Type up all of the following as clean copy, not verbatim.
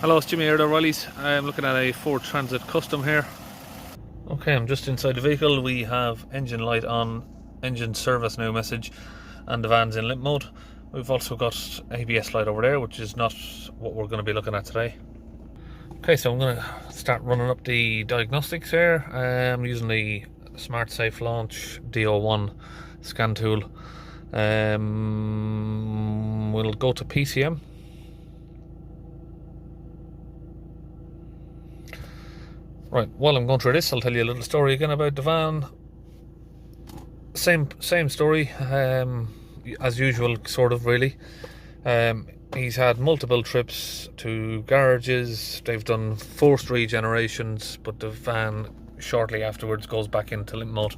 Hello, it's Jimmy here at O'Reilly's. I'm looking at a Ford Transit Custom here. Okay, I'm just inside the vehicle. We have engine light on, engine service now message, and the van's in limp mode. We've also got ABS light over there, which is not what we're going to be looking at today. Okay, so I'm going to start running up the diagnostics here. I'm using the Smart Safe Launch DO1 scan tool. We'll go to PCM. Right, while I'm going through this, I'll tell you a little story again about the van. Same story, as usual, sort of, really. He's had multiple trips to garages. They've done forced regenerations, but the van shortly afterwards goes back into limp mode.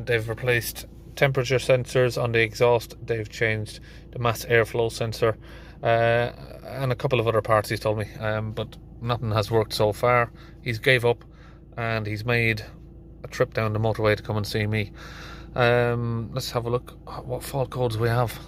They've replaced temperature sensors on the exhaust. They've changed the mass airflow sensor, and a couple of other parts, he's told me, but nothing has worked so far. He's gave up and he's made a trip down the motorway to come and see me. Let's have a look at what fault codes we have.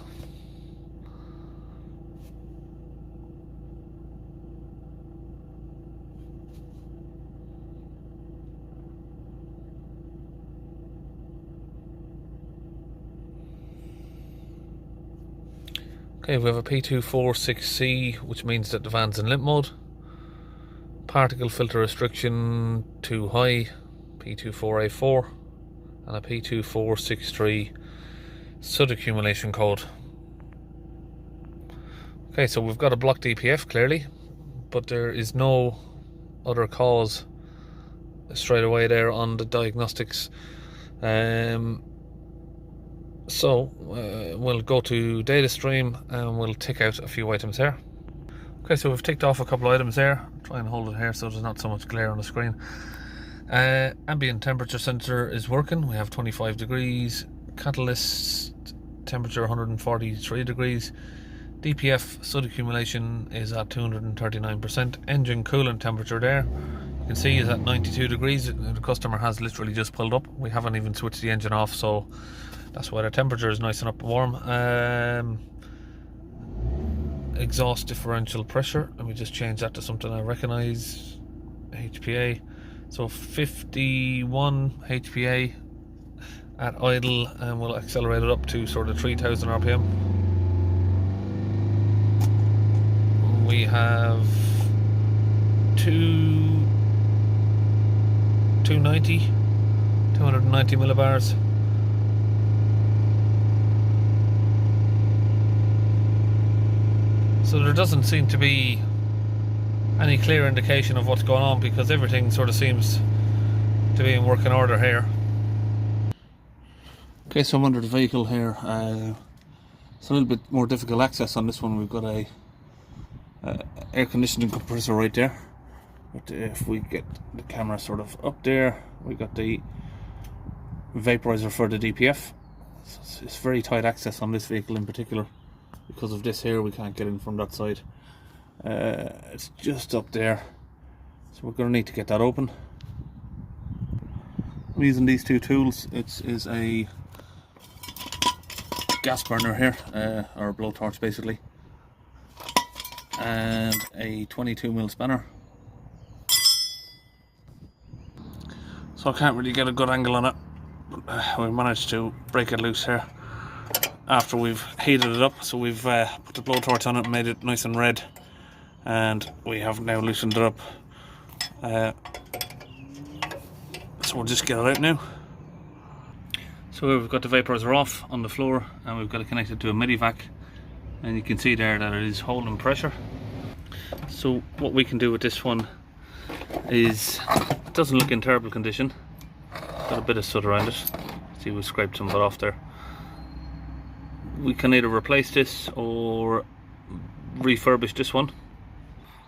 Okay, we have a P246C, which means that the van's in limp mode. Particle filter restriction too high, P24A4, and a P2463 Soot accumulation code. Okay, so we've got a blocked DPF clearly, but there is no other cause straight away there on the diagnostics. So we'll go to data stream and we'll tick out a few items here. Okay, so we've ticked off a couple of items there. Try and hold it here so there's not so much glare on the screen. Ambient temperature sensor is working. We have 25 degrees. Catalyst temperature 143 degrees. DPF soot accumulation is at 239%. Engine coolant temperature there, you can see, is at 92 degrees. The customer has literally just pulled up. We haven't even switched the engine off, so that's why the temperature is nice and up warm. Exhaust differential pressure, let me just change that to something I recognize. HPA, so 51 HPA at idle, and we'll accelerate it up to sort of 3000 RPM. We have 290 millibars. So there doesn't seem to be any clear indication of what's going on, because everything sort of seems to be in working order here. Okay, so I'm under the vehicle here. It's a little bit more difficult access on this one. We've got a air conditioning compressor right there. But if we get the camera sort of up there, we got the vaporiser for the DPF. So it's very tight access on this vehicle in particular. Because of this here, we can't get in from that side. It's just up there, so we're going to need to get that open. I'm using these two tools. It is a gas burner here, or a blowtorch basically, and a 22mm spanner. So I can't really get a good angle on it, but we managed to break it loose here after we've heated it up. So we've put the blowtorch on it and made it nice and red, and we have now loosened it up. So we'll just get it out now. So we've got the vaporizer off on the floor, and we've got it connected to a Medivac, and you can see there that it is holding pressure. So what we can do with this one is, it doesn't look in terrible condition. Got a bit of soot around it. See, we scraped some of it off there. We can either replace this or refurbish this one.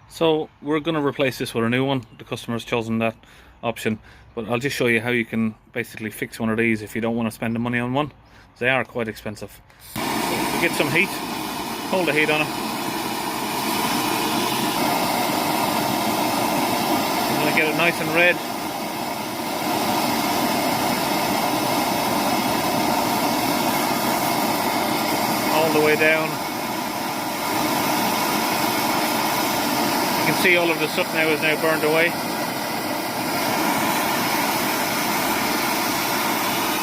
So we're going to replace this with a new one. The customer's chosen that option, but I'll just show you how you can basically fix one of these if you don't want to spend the money on one. They are quite expensive. So we get some heat, hold the heat on it. I'm going to get it nice and red. all the way down. You can see all of the soot now is now burned away.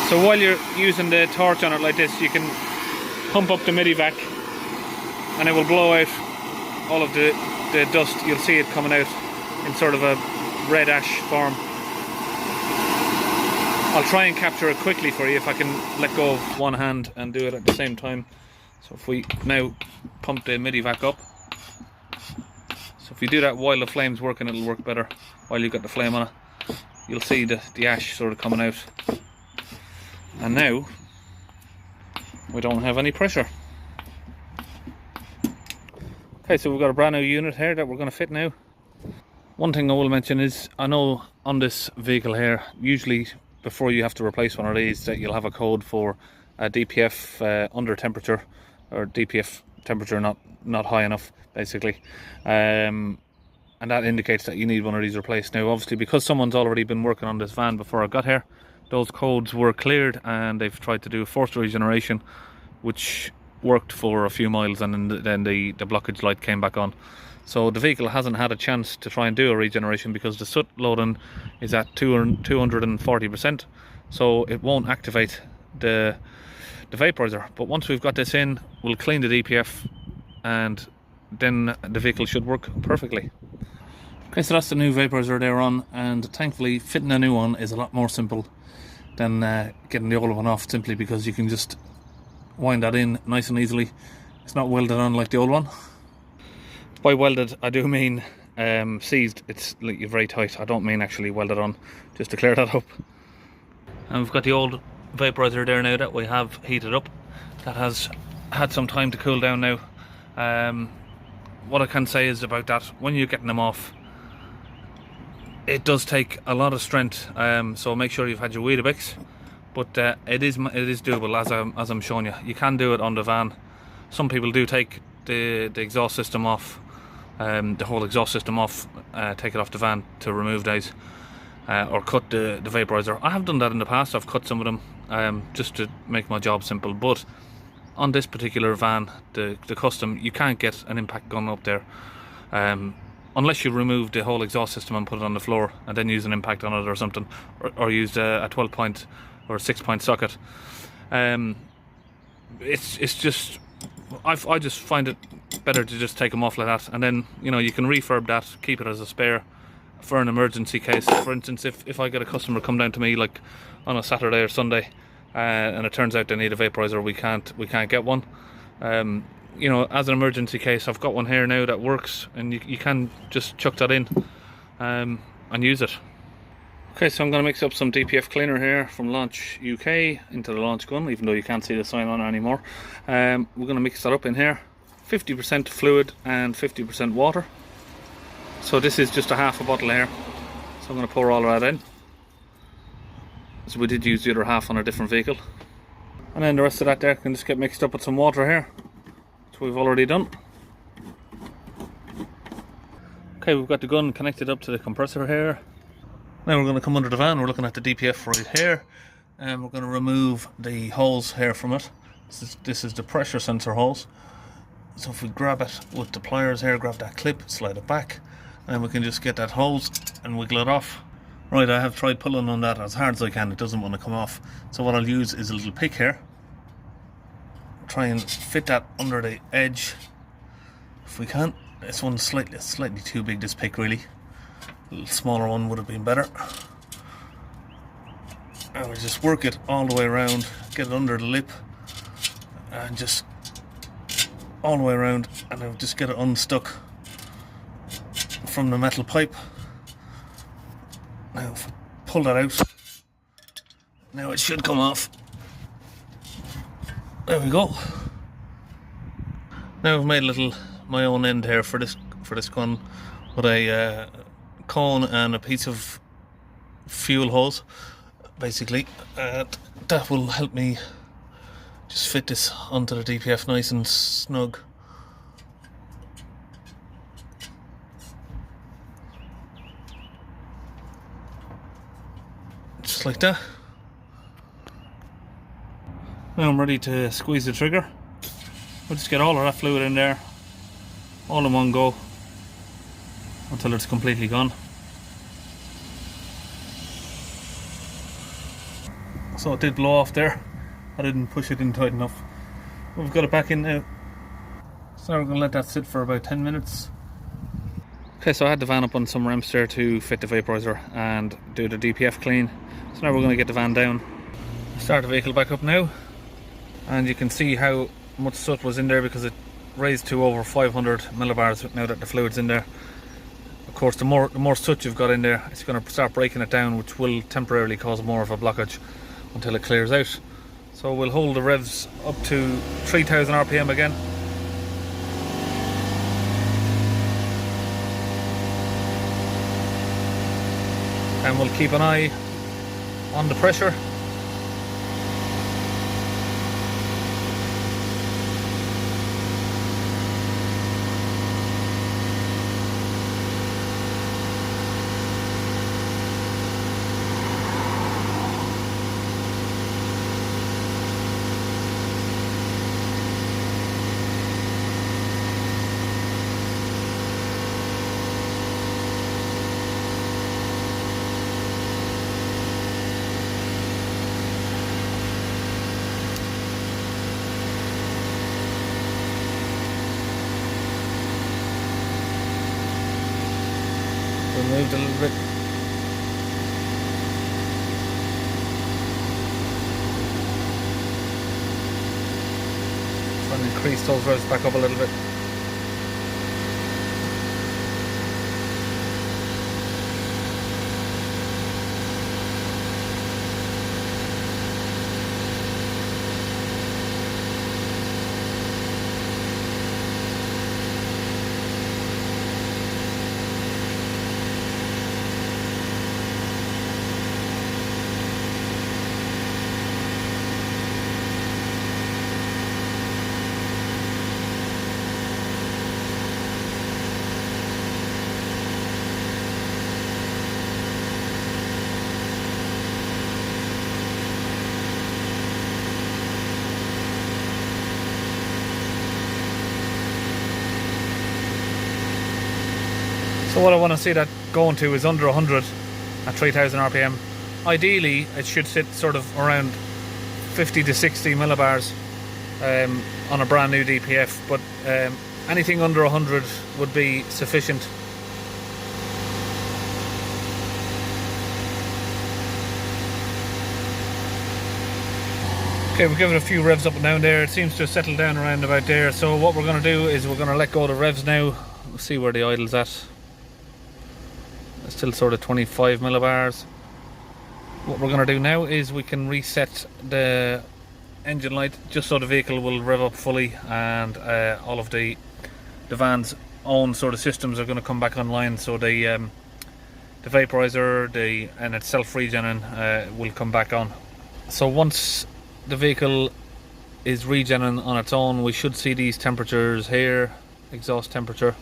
So while you're using the torch on it like this, you can pump up the midi-vac and it will blow out all of the dust. You'll see it coming out in sort of a red ash form. I'll try and capture it quickly for you if I can let go of one hand and do it at the same time. So if we now pump the midi-vac up, so if you do that while the flame's working, it'll work better. While you've got the flame on it, you'll see the ash sort of coming out. And now we don't have any pressure. Okay, so we've got a brand new unit here that we're going to fit now. One thing I will mention is, I know on this vehicle here, usually before you have to replace one of these, that you'll have a code for a DPF under temperature, or DPF temperature not high enough, basically. And that indicates that you need one of these replaced. Now obviously, because someone's already been working on this van before I got here, those codes were cleared and they've tried to do a forced regeneration, which worked for a few miles, and then the blockage light came back on. So the vehicle hasn't had a chance to try and do a regeneration because the soot loading is at 240%, so it won't activate the vaporiser. But once we've got this in, we'll clean the DPF and then the vehicle should work perfectly. Okay, so that's the new vaporiser there on, and thankfully fitting a new one is a lot more simple than getting the old one off, simply because you can just wind that in nice and easily. It's not welded on like the old one. By welded, I do mean seized. It's like very tight. I don't mean actually welded on, just to clear that up. And we've got the old vaporiser there now that we have heated up. That has had some time to cool down now. What I can say is about that, when you're getting them off, it does take a lot of strength, so make sure you've had your Weetabix, but it is doable as I'm showing you. You can do it on the van. Some people do take the exhaust system off, the whole exhaust system off, take it off the van to remove those, or cut the vaporizer. I have done that in the past. I've cut some of them just to make my job simple, but on this particular van, the custom, you can't get an impact gun up there. Unless you remove the whole exhaust system and put it on the floor and then use an impact on it or something, or use a 12-point or a 6-point socket. It's just, I just find it better to just take them off like that, and then, you know, you can refurb that, keep it as a spare for an emergency case. For instance, if I get a customer come down to me like on a Saturday or Sunday, and it turns out they need a vaporizer, we can't get one. You know, as an emergency case, I've got one here now that works, and you can just chuck that in and use it. Okay, so I'm going to mix up some DPF cleaner here from Launch UK into the Launch gun, even though you can't see the sign on it anymore. We're going to mix that up in here. 50% fluid and 50% water. So this is just a half a bottle here, so I'm going to pour all of that in. So we did use the other half on a different vehicle, and then the rest of that there can just get mixed up with some water here, which we've already done. Okay, we've got the gun connected up to the compressor here. Now we're going to come under the van. We're looking at the DPF right here, and we're going to remove the holes here from it. This is the pressure sensor holes. So if we grab it with the pliers here, grab that clip, slide it back, and we can just get that hose and wiggle it off. Right, I have tried pulling on that as hard as I can. It doesn't want to come off. So what I'll use is a little pick here. Try and fit that under the edge if we can. This one's slightly too big, this pick really. A little smaller one would have been better. And we just work it all the way around, get it under the lip, and just all the way around, and I'll just get it unstuck from the metal pipe. Now if I pull that out, now it should come off. There we go. Now I've made my own end here for this gun with a cone and a piece of fuel hose, basically. That will help me just fit this onto the DPF nice and snug. Just like that. Now I'm ready to squeeze the trigger. We'll just get all of that fluid in there, all in one go, until it's completely gone. So it did blow off there. I didn't push it in tight enough. We've got it back in now. So we're going to let that sit for about 10 minutes. Okay, so I had the van up on some ramps there to fit the vaporiser and do the DPF clean. So now we're going to get the van down. Start the vehicle back up now. And you can see how much soot was in there because it raised to over 500 millibars now that the fluid's in there. Of course, the more soot you've got in there, it's going to start breaking it down, which will temporarily cause more of a blockage until it clears out. So we'll hold the revs up to 3000 RPM again. And we'll keep an eye on the pressure. Moved a little bit. Try and increase those revs back up a little bit. So what I want to see that going to is under 100 at 3000 RPM. Ideally, it should sit sort of around 50 to 60 millibars on a brand new DPF, but anything under 100 would be sufficient. Okay, we've given it a few revs up and down there. It seems to have settled down around about there. So what we're going to do is we're going to let go of the revs now. We'll see where the idle's at. It's still sort of 25 millibars. What we're going to do now is we can reset the engine light just so the vehicle will rev up fully, and all of the van's own sort of systems are going to come back online. So the vaporiser and its self-regenerating will come back on. So once the vehicle is regenerating on its own, we should see these temperatures here. Exhaust temperature,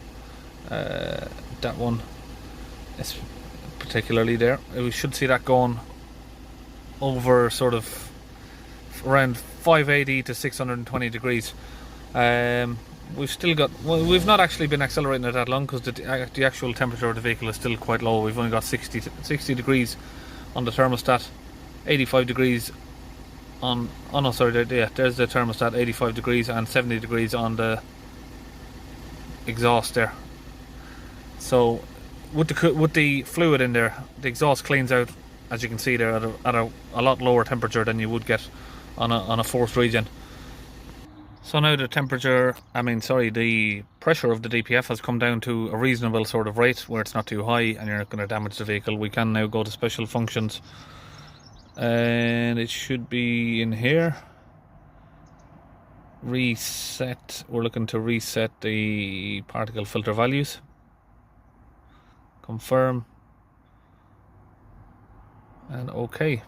that one is particularly there. We should see that going over sort of around 580 to 620 degrees. We've still got, well, we've not actually been accelerating it that long because the actual temperature of the vehicle is still quite low. We've only got 60 degrees on the thermostat, 85 degrees on, oh no, sorry, yeah, there's the thermostat, 85 degrees, and 70 degrees on the exhaust there. So with the fluid in there, the exhaust cleans out, as you can see there, at a lot lower temperature than you would get on a forced regen. So now the temperature, the pressure of the DPF has come down to a reasonable sort of rate where it's not too high and you're not going to damage the vehicle. We can now go to special functions, and it should be in here. Reset, we're looking to reset the particle filter values. Confirm. And OK.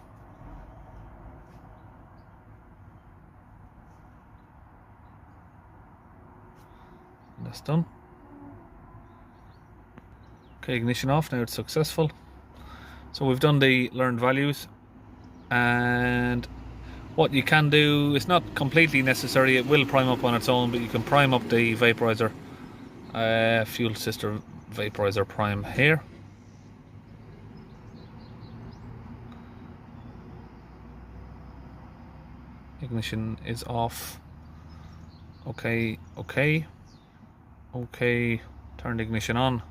That's done. Okay, ignition off. Now it's successful. So we've done the learned values, and What you can do, it's not completely necessary, it will prime up on its own, but you can prime up the vaporizer, fuel system vaporizer prime here. Ignition is off. Okay, turn the ignition on.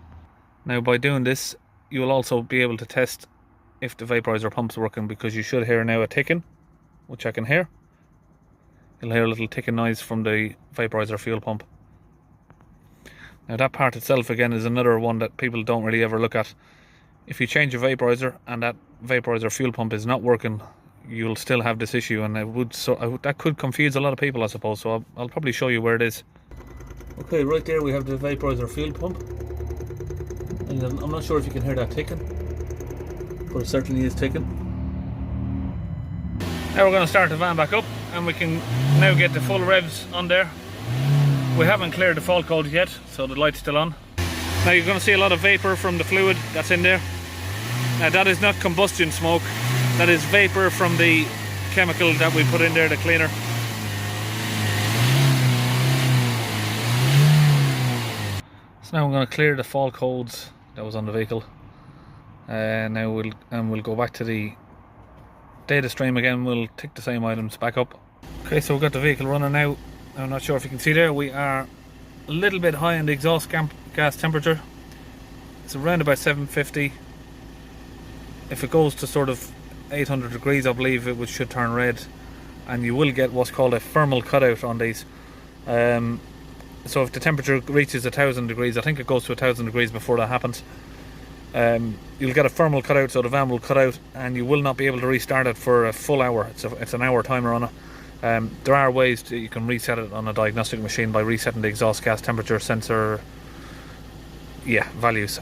Now by doing this, you will also be able to test if the vaporizer pump's working, because you should hear now a ticking, which I can hear. You'll hear a little ticking noise from the vaporizer fuel pump. Now that part itself again is another one that people don't really ever look at. If you change a vaporizer and that vaporizer fuel pump is not working, you'll still have this issue, and that could confuse a lot of people, I suppose. So I'll probably show you where it is. Okay, right there we have the vaporizer fuel pump, and I'm not sure if you can hear that ticking, but it certainly is ticking. Now we're going to start the van back up, and we can now get the full revs on there. We haven't cleared the fault code yet, so the light's still on. Now you're going to see a lot of vapor from the fluid that's in there. Now that is not combustion smoke, that is vapor from the chemical that we put in there, the cleaner. So now I'm going to clear the fault codes that was on the vehicle. Now we'll go back to the data stream again. We'll tick the same items back up. Okay, so we've got the vehicle running now. I'm not sure if you can see there, we are a little bit high in the exhaust gas temperature. It's around about 750. If it goes to sort of 800 degrees, I believe it should turn red, and you will get what's called a thermal cutout on these. So if the temperature reaches 1000 degrees, I think it goes to 1000 degrees before that happens, you'll get a thermal cutout, so the van will cut out and you will not be able to restart it for a full hour. It's an hour timer on it. There are ways that you can reset it on a diagnostic machine by resetting the exhaust gas temperature sensor values.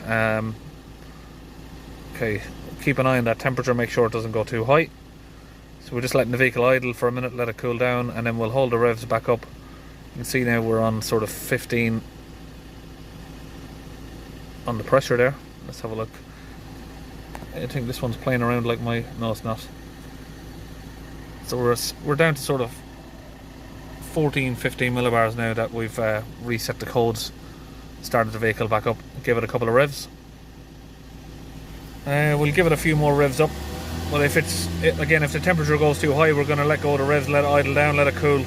Okay, keep an eye on that temperature, make sure it doesn't go too high. So we're just letting the vehicle idle for a minute, let it cool down, and then we'll hold the revs back up. You can see now we're on sort of 15 on the pressure there. Let's have a look. I think this one's playing around like my... No, it's not. So we're down to sort of 14-15 millibars now that we've reset the codes, started the vehicle back up, give it a couple of revs. We'll give it a few more revs up, but if the temperature goes too high, we're going to let go of the revs, let it idle down, let it cool.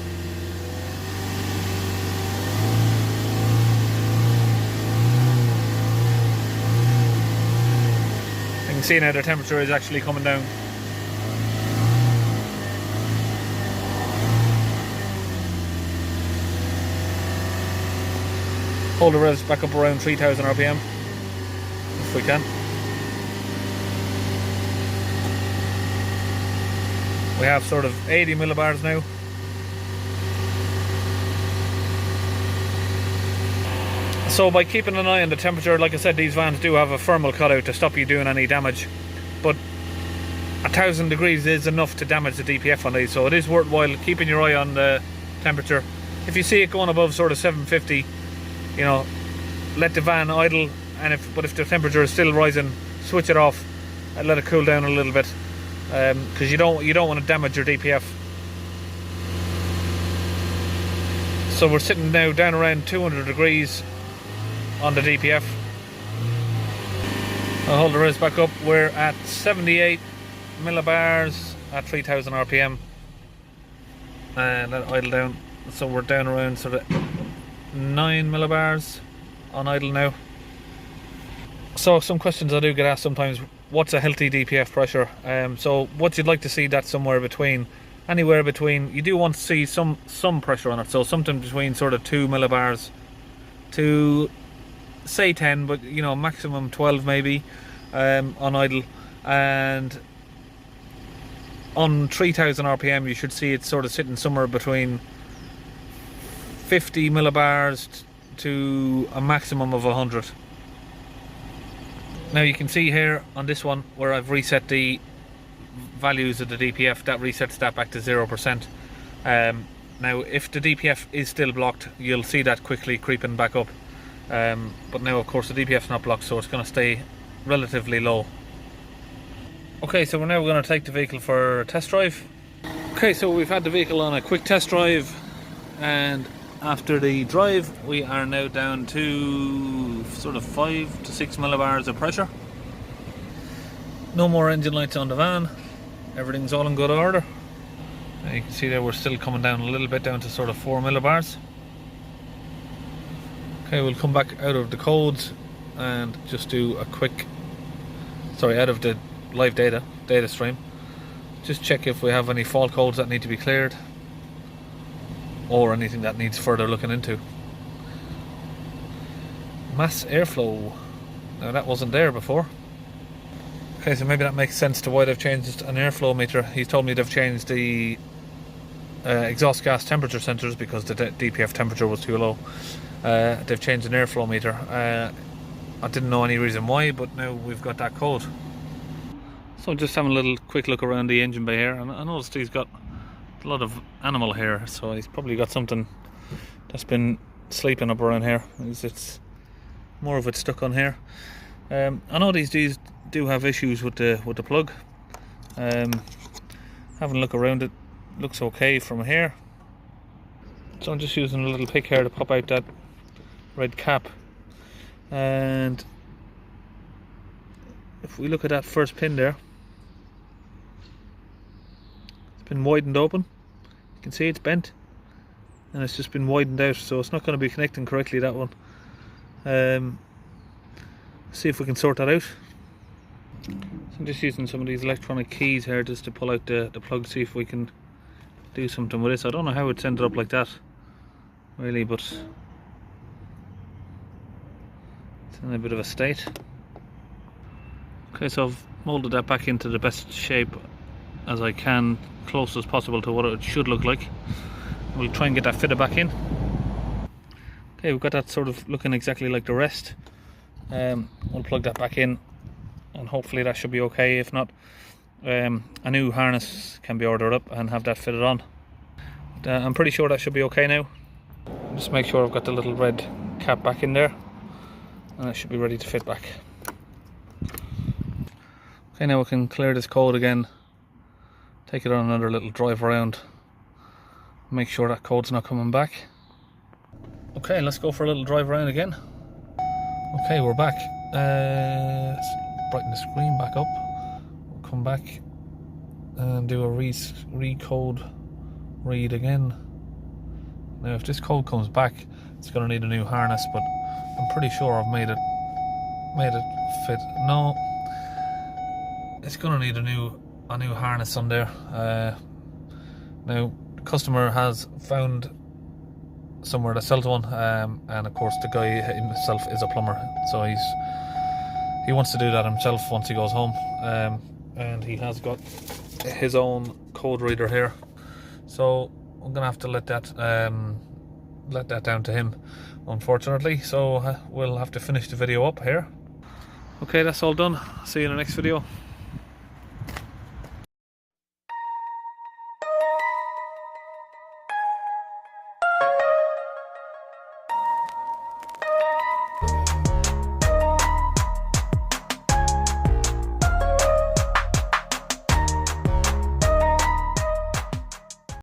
You can see now the temperature is actually coming down. Hold the revs back up around 3000 RPM if we can. We have sort of 80 millibars now. So by keeping an eye on the temperature, like I said, these vans do have a thermal cutout to stop you doing any damage, but 1000 degrees is enough to damage the DPF on these, so it is worthwhile keeping your eye on the temperature. If you see it going above sort of 750, you know, let the van idle, and if the temperature is still rising, switch it off and let it cool down a little bit, because you don't want to damage your DPF. So we're sitting now down around 200 degrees on the DPF. I'll hold the revs back up. We're at 78 millibars at 3000 RPM, and let it idle down. So we're down around sort of 9 millibars on idle now. So some questions I do get asked sometimes: what's a healthy DPF pressure? So what you'd like to see, that anywhere between. You do want to see some pressure on it, so something between sort of 2 millibars to say 10, but you know, maximum 12 maybe on idle, and on 3000 RPM you should see it sort of sitting somewhere between 50 millibars to a maximum of 100. Now you can see here on this one where I've reset the values of the DPF, that resets that back to 0%. Now if the DPF is still blocked, you'll see that quickly creeping back up, but now of course the DPF is not blocked, so it's going to stay relatively low. Okay, so we're now going to take the vehicle for a test drive. Okay, so we've had the vehicle on a quick test drive, and after the drive we are now down to sort of 5 to 6 millibars of pressure. No more engine lights on the van, everything's all in good order. And you can see there we're still coming down a little bit, down to sort of 4 millibars. Okay, we'll come back out of the codes and just do a quick, out of the live data stream. Just check if we have any fault codes that need to be cleared or anything that needs further looking into. Mass airflow, now that wasn't there before. Okay, so maybe that makes sense to why they've changed an airflow meter. He's told me they've changed the exhaust gas temperature sensors because the DPF temperature was too low. They've changed an airflow meter. I didn't know any reason why, but now we've got that code. So just having a little quick look around the engine bay here, and I noticed he's got a lot of animal hair, so he's probably got something that's been sleeping up around here. It's more of it stuck on here. I know these do have issues with the plug. Having a look around it, looks okay from here. So I'm just using a little pick here to pop out that red cap, and if we look at that first pin there, it's been widened open. You can see it's bent and it's just been widened out, so it's not going to be connecting correctly, that one. See if we can sort that out. So I'm just using some of these electronic keys here just to pull out the plug, see if we can do something with this. I don't know how it's ended up like that really, but it's in a bit of a state. Okay, so I've moulded that back into the best shape as I can, close as possible to what it should look like. We'll try and get that fitted back in. Okay, we've got that sort of looking exactly like the rest. We'll plug that back in and hopefully that should be okay. If not, a new harness can be ordered up and have that fitted on. But, I'm pretty sure that should be okay now. Just make sure I've got the little red cap back in there and it should be ready to fit back. Okay, now we can clear this code again, take it on another little drive around, make sure that code's not coming back. Okay, let's go for a little drive around again. Okay, we're back. Let's brighten the screen back up. We'll come back and do a recode read again. Now if this code comes back, it's going to need a new harness, but I'm pretty sure I've made it fit. No, it's going to need a new harness on there. Now the customer has found somewhere that sells one, and of course the guy himself is a plumber, so he wants to do that himself once he goes home, and he has got his own code reader here, so I'm gonna have to let that down to him, unfortunately. So we'll have to finish the video up here. Okay, that's all done. See you in the next video.